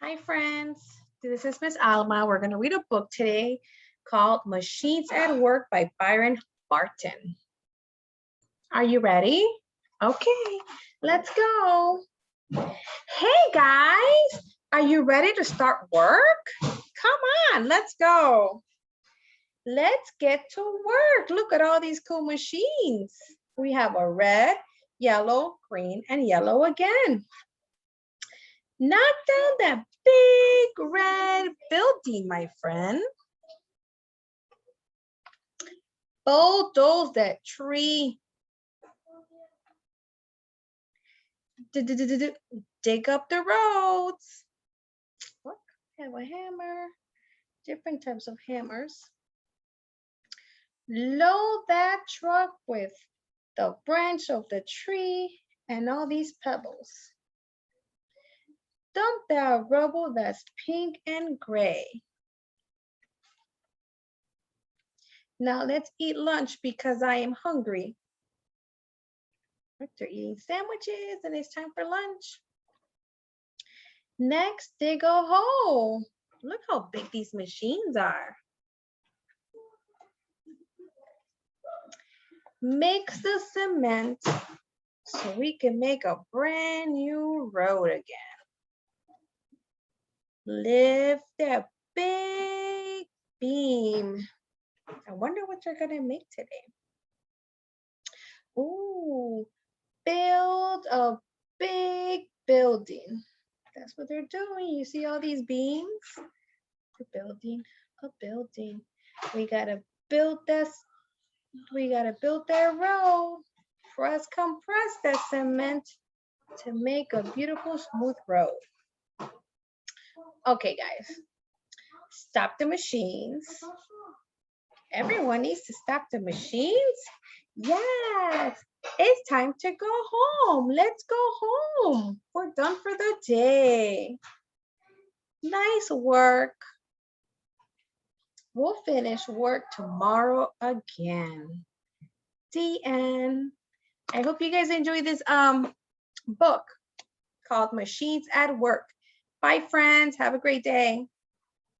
Hi, friends. This is Miss Alma. We're going to read a book today called Machines at Work by Byron Barton. Are you ready? Okay, let's go. Hey, guys. Are you ready to start work? Come on, let's go. Let's get to work. Look at all these cool machines. We have a red, yellow, green, and yellow again. Knock down that big red building, my friend. Bulldoze that tree. Dig up the roads. Look, I have a hammer. Different types of hammers. Load that truck with the branch of the tree and all these pebbles. Dump that rubble that's pink and gray. Now let's eat lunch because I am hungry. They're eating sandwiches and it's time for lunch. Next, dig a hole. Look how big these machines are. Mix the cement so we can make a brand new road again. Lift that big beam. I wonder what you're gonna make today. Ooh, build a big building. That's what they're doing. You see all these beams? They're building a building. We gotta build this. We gotta build that road. Compress that cement to make a beautiful smooth road. Okay, guys, stop the machines. Everyone needs to stop the machines. Yes, it's time to go home. Let's go home. We're done for the day. Nice work. We'll finish work tomorrow again. The end. I hope you guys enjoy this book called Machines at Work. Bye, friends. Have a great day.